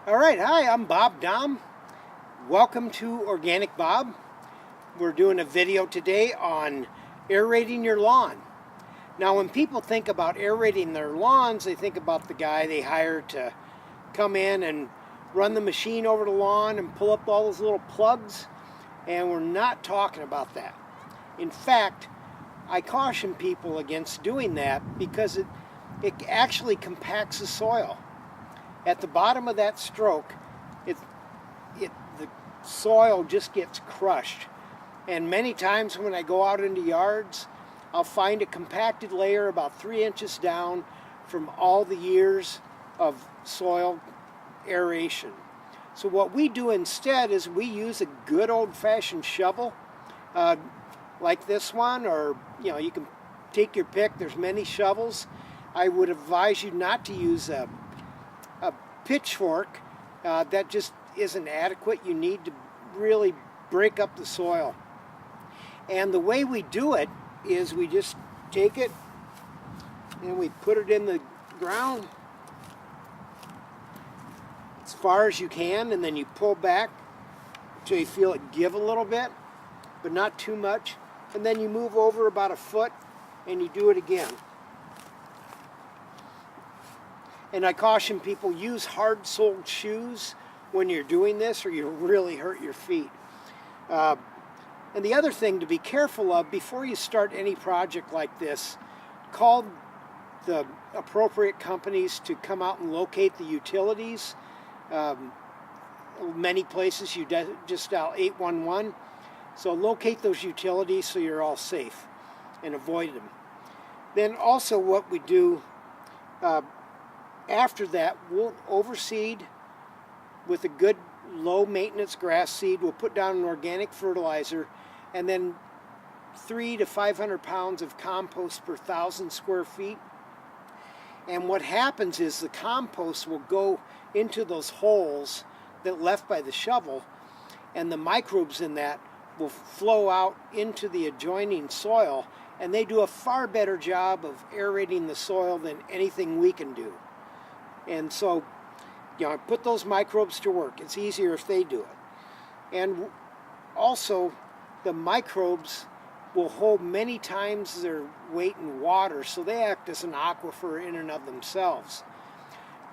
All right, hi, I'm Bob Dahm. Welcome to Organic Bob. We're doing a video today on aerating your lawn. Now, when people think about aerating their lawns, they think about the guy they hire to come in and run the machine over the lawn and pull up all those little plugs, and we're not talking about that. In fact, I caution people against doing that because it actually compacts the soil. At the bottom of that stroke, the soil just gets crushed. And many times when I go out into yards, I'll find a compacted layer about 3 inches down from all the years of soil aeration. So what we do instead is we use a good old-fashioned shovel, like this one, or you can take your pick. There's many shovels. I would advise you not to use a pitchfork. That just isn't adequate. You need to really break up the soil. And the way we do it is we just take it and we put it in the ground as far as you can, and then you pull back until you feel it give a little bit, but not too much. And then you move over about a foot and you do it again. And I caution people, use hard-soled shoes when you're doing this, or you'll really hurt your feet. And the other thing to be careful of before you start any project like this, call the appropriate companies to come out and locate the utilities. Many places you just dial 811. So locate those utilities so you're all safe and avoid them. Then also what we do, after that, we'll overseed with a good low maintenance grass seed. We'll put down an organic fertilizer, and then 300 to 500 pounds of compost per 1,000 square feet. And what happens is the compost will go into those holes that left by the shovel, and the microbes in that will flow out into the adjoining soil, and they do a far better job of aerating the soil than anything we can do. And so, put those microbes to work. It's easier if they do it. And also, the microbes will hold many times their weight in water, so they act as an aquifer in and of themselves.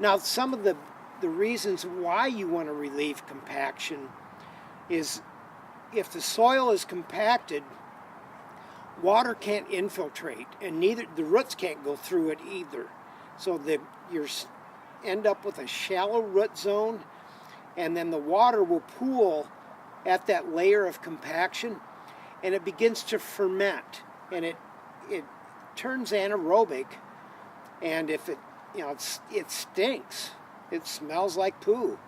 Now, some of the reasons why you want to relieve compaction is if the soil is compacted, water can't infiltrate, and neither the roots can't go through it either. So you end up with a shallow root zone, and then the water will pool at that layer of compaction, and it begins to ferment, and it turns anaerobic, and if it stinks. It smells like poo,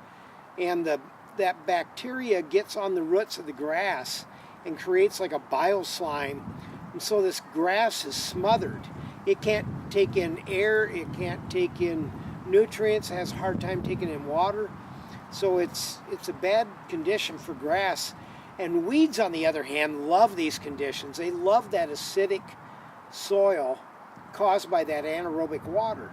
and that bacteria gets on the roots of the grass and creates like a bioslime, and so this grass is smothered. It can't take in air, it can't take in nutrients, has a hard time taking in water, so it's a bad condition for grass. And weeds, on the other hand, love these conditions. They love that acidic soil caused by that anaerobic water.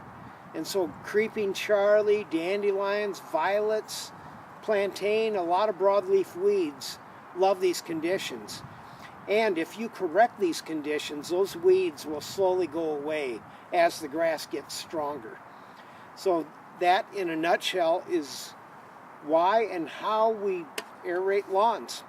And so creeping Charlie, dandelions, violets, plantain, a lot of broadleaf weeds love these conditions. And if you correct these conditions, those weeds will slowly go away as the grass gets stronger. So that, in a nutshell, is why and how we aerate lawns.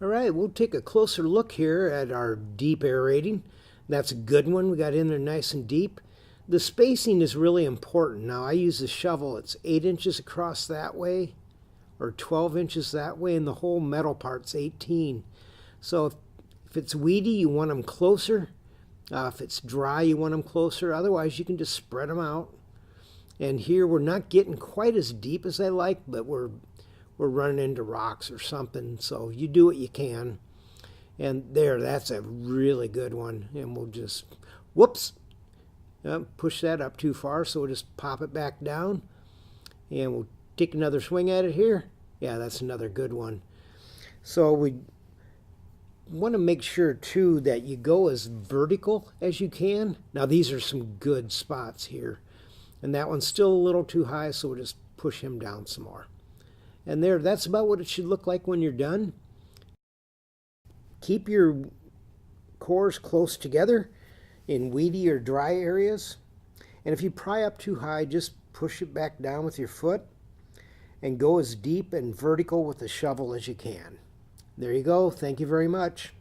All right, we'll take a closer look here at our deep aerating. That's a good one. We got in there nice and deep. The spacing is really important. Now, I use a shovel. It's 8 inches across that way, or 12 inches that way, and the whole metal part's 18. So if it's weedy, you want them closer. If it's dry, you want them closer. Otherwise, you can just spread them out. And here, we're not getting quite as deep as I like, but we're running into rocks or something. So you do what you can. And there, that's a really good one. And we'll just, whoops, push that up too far. So we'll just pop it back down. And we'll take another swing at it here. Yeah, that's another good one. So we want to make sure too that you go as vertical as you can. Now these are some good spots here. And that one's still a little too high, so we'll just push him down some more. And there, that's about what it should look like when you're done. Keep your cores close together in weedy or dry areas. And if you pry up too high, just push it back down with your foot and go as deep and vertical with the shovel as you can. There you go. Thank you very much.